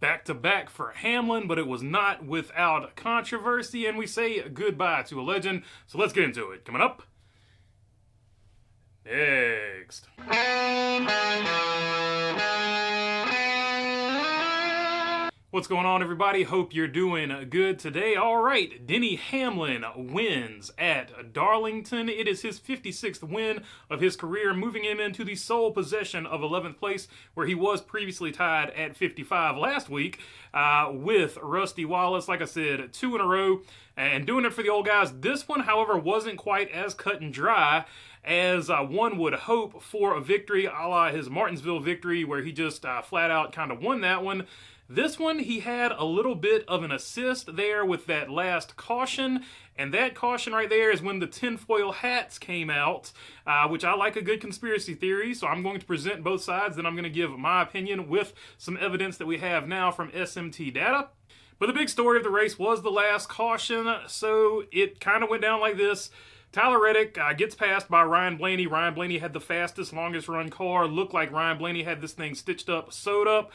back-to-back for Hamlin, but it was not without controversy, and we say goodbye to a legend. So let's get into it. Coming up next. What's going on, everybody? Hope you're doing good today. All right, Denny Hamlin wins at Darlington. It is his 56th win of his career, moving him into the sole possession of 11th place, where he was previously tied at 55 last week with Rusty Wallace. Like I said, 2 in a row, and doing it for the old guys. This one, however, wasn't quite as cut and dry as one would hope for a victory, a la his Martinsville victory, where he just flat out kind of won that one. This one, he had a little bit of an assist there with that last caution, and that caution right there is when the tinfoil hats came out, which I like a good conspiracy theory, so I'm going to present both sides, then I'm going to give my opinion with some evidence that we have now from SMT data. But the big story of the race was the last caution, so it kind of went down like this. Tyler Reddick gets passed by Ryan Blaney. Ryan Blaney had the fastest, longest run car. Looked like Ryan Blaney had this thing stitched up, sewed up.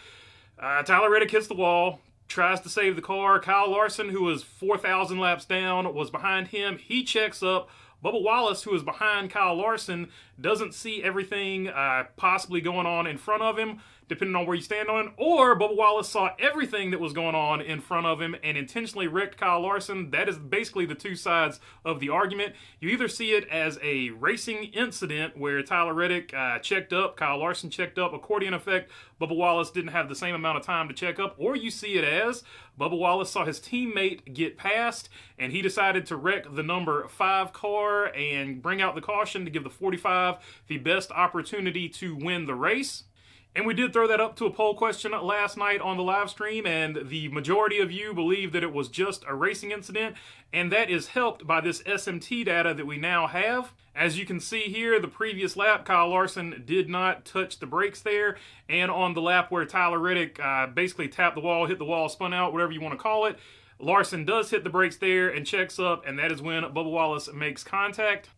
Tyler Reddick hits the wall, tries to save the car. Kyle Larson, who was 4,000 laps down, was behind him. He checks up. Bubba Wallace, who is behind Kyle Larson, doesn't see everything possibly going on in front of him, depending on where you stand on it. Or Bubba Wallace saw everything that was going on in front of him and intentionally wrecked Kyle Larson. That is basically the two sides of the argument. You either see it as a racing incident where Tyler Reddick checked up, Kyle Larson checked up, accordion effect, Bubba Wallace didn't have the same amount of time to check up, or you see it as Bubba Wallace saw his teammate get passed, and he decided to wreck the number 5 car and bring out the caution to give the 45 the best opportunity to win the race. And we did throw that up to a poll question last night on the live stream, and the majority of you believe that it was just a racing incident, and that is helped by this SMT data that we now have. As you can see here, the previous lap, Kyle Larson did not touch the brakes there, and on the lap where Tyler Reddick basically tapped the wall, hit the wall, spun out, whatever you want to call it, Larson does hit the brakes there and checks up, and that is when Bubba Wallace makes contact.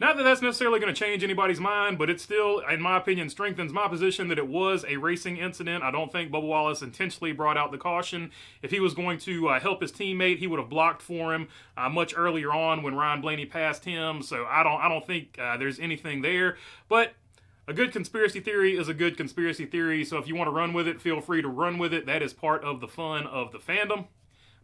Not that that's necessarily going to change anybody's mind, but it still, in my opinion, strengthens my position that it was a racing incident. I don't think Bubba Wallace intentionally brought out the caution. If he was going to help his teammate, he would have blocked for him much earlier on when Ryan Blaney passed him. So I don't think there's anything there. But a good conspiracy theory is a good conspiracy theory. So if you want to run with it, feel free to run with it. That is part of the fun of the fandom.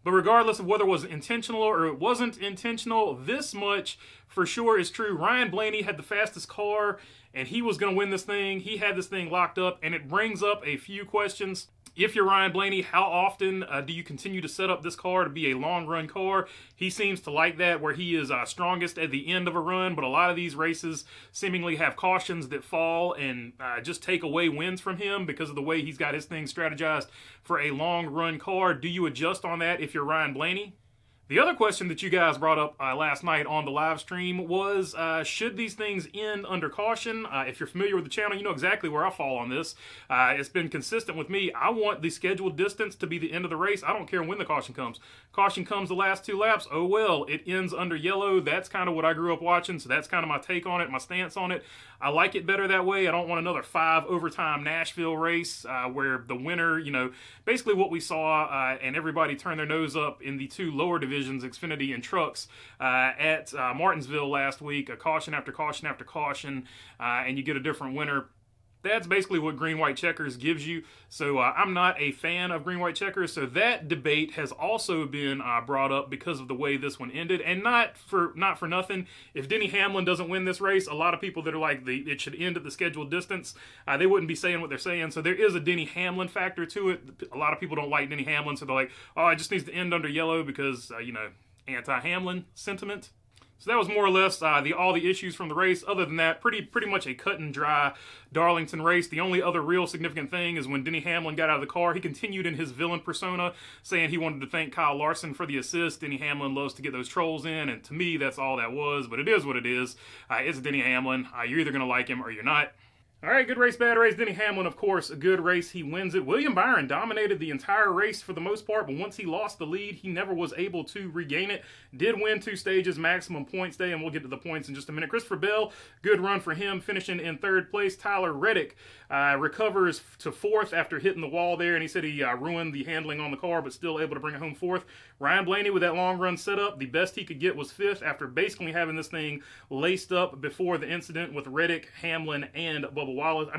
But regardless of whether it was intentional or it wasn't intentional, this much for sure is true. Ryan Blaney had the fastest car, and he was going to win this thing. He had this thing locked up, and it brings up a few questions. If you're Ryan Blaney, how often do you continue to set up this car to be a long-run car? He seems to like that, where he is strongest at the end of a run, but a lot of these races seemingly have cautions that fall and just take away wins from him because of the way he's got his thing strategized for a long-run car. Do you adjust on that if you're Ryan Blaney? The other question that you guys brought up last night on the live stream was, should these things end under caution? If you're familiar with the channel, you know exactly where I fall on this. It's been consistent with me. I want the scheduled distance to be the end of the race. I don't care when the caution comes. Caution comes the last 2 laps. Oh well, it ends under yellow. That's kind of what I grew up watching, so that's kind of my take on it, my stance on it. I like it better that way. I don't want another 5 overtime Nashville race where the winner, basically what we saw, and everybody turned their nose up in the 2 lower divisions, Xfinity and Trucks, at Martinsville last week, a caution after caution after caution, and you get a different winner. That's basically what green-white checkers gives you. So I'm not a fan of green-white checkers. So that debate has also been brought up because of the way this one ended. And not for nothing, if Denny Hamlin doesn't win this race, a lot of people that are like, it should end at the scheduled distance, they wouldn't be saying what they're saying. So there is a Denny Hamlin factor to it. A lot of people don't like Denny Hamlin, so they're like, oh, it just needs to end under yellow because, anti-Hamlin sentiment. So that was more or less all the issues from the race. Other than that, pretty much a cut and dry Darlington race. The only other real significant thing is when Denny Hamlin got out of the car, he continued in his villain persona, saying he wanted to thank Kyle Larson for the assist. Denny Hamlin loves to get those trolls in, and to me, that's all that was. But it is what it is. It's Denny Hamlin. You're either going to like him or you're not. All right, good race, bad race. Denny Hamlin, of course, a good race. He wins it. William Byron dominated the entire race for the most part, but once he lost the lead, he never was able to regain it. Did win 2 stages, maximum points day, and we'll get to the points in just a minute. Christopher Bell, good run for him, finishing in 3rd place. Tyler Reddick recovers to 4th after hitting the wall there, and he said he ruined the handling on the car, but still able to bring it home 4th. Ryan Blaney with that long run setup, the best he could get was 5th after basically having this thing laced up before the incident with Reddick, Hamlin, and Bubba Wallace.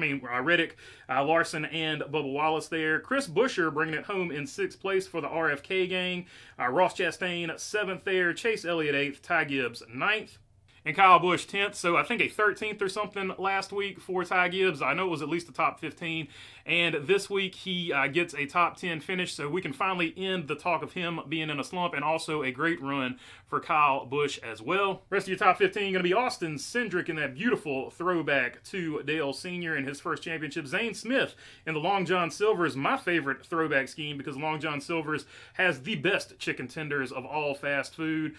Reddick, Larson, and Bubba Wallace there. Chris Buescher bringing it home in 6th place for the RFK gang. Ross Chastain 7th there. Chase Elliott 8th. Ty Gibbs 9th. And Kyle Busch 10th, so I think a 13th or something last week for Ty Gibbs. I know it was at least a top 15. And this week he gets a top 10 finish, so we can finally end the talk of him being in a slump, and also a great run for Kyle Busch as well. Rest of your top 15 going to be Austin Cindric in that beautiful throwback to Dale Sr. in his first championship. Zane Smith in the Long John Silver's, my favorite throwback scheme, because Long John Silver's has the best chicken tenders of all fast food.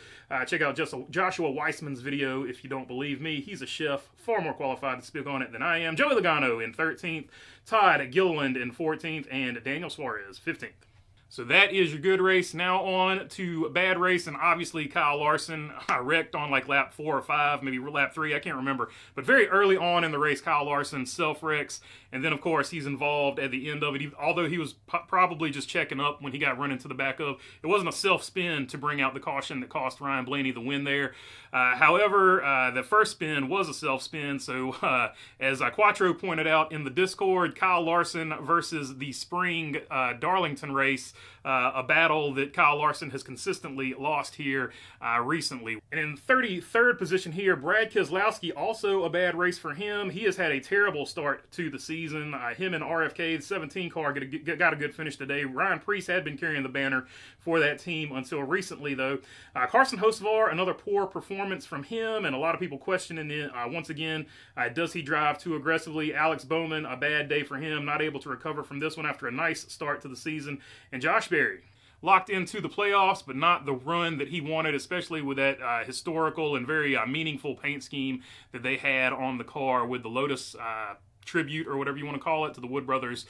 Check out Joshua Weissman's video if you don't believe me. He's a chef, far more qualified to speak on it than I am. Joey Logano in 13th. Todd Gilliland in 14th, and Daniel Suarez 15th. So that is your good race. Now on to bad race, and obviously Kyle Larson wrecked on like lap 4 or 5, maybe lap 3, I can't remember. But very early on in the race, Kyle Larson self-wrecks, and then of course he's involved at the end of it. Although he was probably just checking up when he got run into the back of. It wasn't a self-spin to bring out the caution that cost Ryan Blaney the win there. However, the first spin was a self-spin, so as Quattro pointed out in the Discord, Kyle Larson versus the spring Darlington race, a battle that Kyle Larson has consistently lost here recently. And in 33rd position here, Brad Keselowski, also a bad race for him. He has had a terrible start to the season. Him and RFK, the 17 car, got a good finish today. Ryan Preece had been carrying the banner for that team until recently, though. Carson Hocevar, another poor performance from him, and a lot of people questioning it once again, does he drive too aggressively? Alex Bowman, a bad day for him, not able to recover from this one after a nice start to the season. And Josh Berry, locked into the playoffs, but not the run that he wanted, especially with that historical and very meaningful paint scheme that they had on the car with the Lotus tribute, or whatever you want to call it, to the Wood Brothers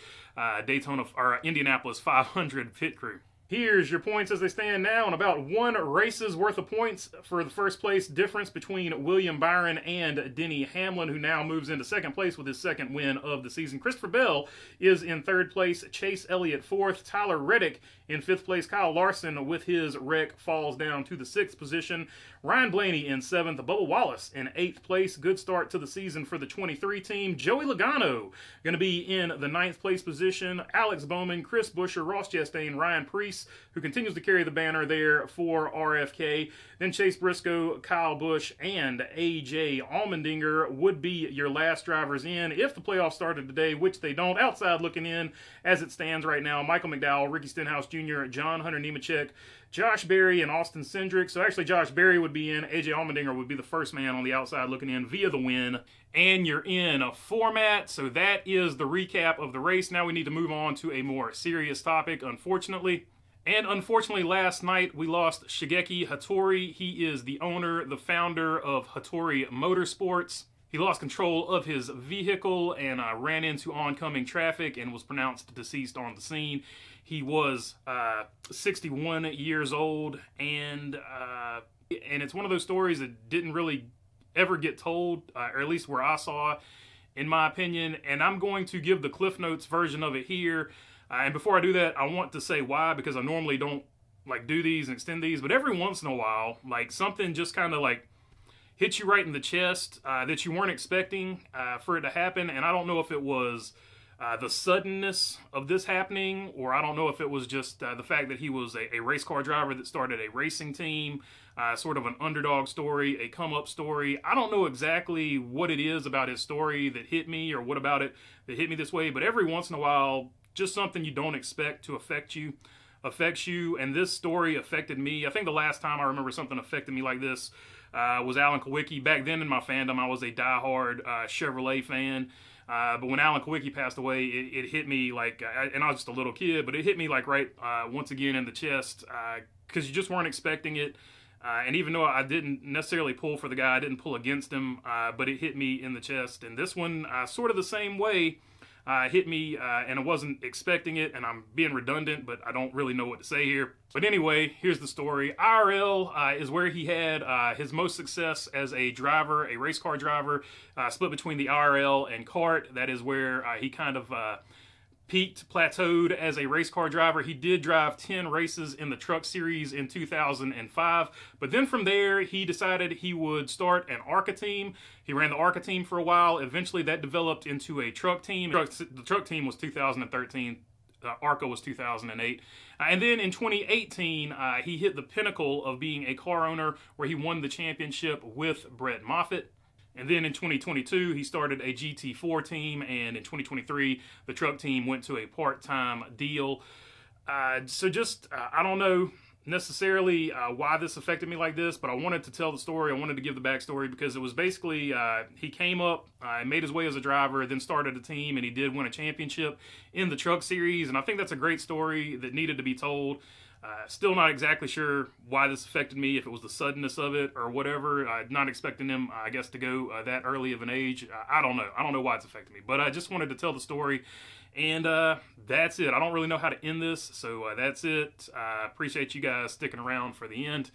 Daytona or Indianapolis 500 pit crew. Here's your points as they stand now, and about 1 race's worth of points for the first place difference between William Byron and Denny Hamlin, who now moves into 2nd place with his 2nd win of the season. Christopher Bell is in 3rd place, Chase Elliott 4th, Tyler Reddick in 5th place, Kyle Larson with his wreck falls down to the 6th position, Ryan Blaney in 7th, Bubba Wallace in 8th place. Good start to the season for the 23 team. Joey Logano going to be in the 9th place position. Alex Bowman, Chris Buescher, Ross Chastain, Ryan Preece, who continues to carry the banner there for RFK. Then Chase Briscoe, Kyle Busch, and AJ Allmendinger would be your last drivers in if the playoffs started today, which they don't. Outside looking in as it stands right now, Michael McDowell, Ricky Stenhouse Jr., John Hunter Nemechek, Josh Berry, and Austin Cindric. So actually Josh Berry would be in. AJ Allmendinger would be the first man on the outside looking in via the win. And you're in a format. So that is the recap of the race. Now we need to move on to a more serious topic, unfortunately. And unfortunately, last night we lost Shige Hattori. He is the owner, the founder of Hattori Motorsports. He lost control of his vehicle and ran into oncoming traffic and was pronounced deceased on the scene. He was 61 years old, and it's one of those stories that didn't really ever get told, or at least where I saw, in my opinion. And I'm going to give the Cliff Notes version of it here. And before I do that, I want to say why, because I normally don't do these and extend these, but every once in a while, something just kind of hits you right in the chest that you weren't expecting for it to happen. And I don't know if it was the suddenness of this happening, or I don't know if it was just the fact that he was a race car driver that started a racing team, sort of an underdog story, a come-up story. I don't know exactly what it is about his story that hit me, or what about it that hit me this way, but every once in a while, just something you don't expect to affects you, and this story affected me. I think the last time I remember something affected me like this was Alan Kawicki. Back then in my fandom, I was a diehard Chevrolet fan. But when Alan Kawicki passed away, it hit me and I was just a little kid, but it hit me right once again in the chest, because you just weren't expecting it. And even though I didn't necessarily pull for the guy, I didn't pull against him, but it hit me in the chest. And this one, sort of the same way, hit me, and I wasn't expecting it, and I'm being redundant, but I don't really know what to say here. But anyway, here's the story. IRL is where he had his most success as a driver, a race car driver, split between the IRL and kart. That is where he kind of peaked, plateaued as a race car driver. He did drive 10 races in the truck series in 2005, but then from there he decided he would start an ARCA team. He ran the ARCA team for a while. Eventually that developed into a truck team. The truck team was 2013. ARCA was 2008. And then in 2018, he hit the pinnacle of being a car owner where he won the championship with Brett Moffitt. And then in 2022, he started a GT4 team, and in 2023, the truck team went to a part-time deal. So just, I don't know necessarily why this affected me like this, but I wanted to tell the story. I wanted to give the backstory because it was basically, he came up, made his way as a driver, then started a team, and he did win a championship in the truck series. And I think that's a great story that needed to be told. Still not exactly sure why this affected me, if it was the suddenness of it or whatever. Not expecting him, I guess, to go that early of an age. I don't know. I don't know why it's affected me. But I just wanted to tell the story. And that's it. I don't really know how to end this. So that's it. I appreciate you guys sticking around for the end.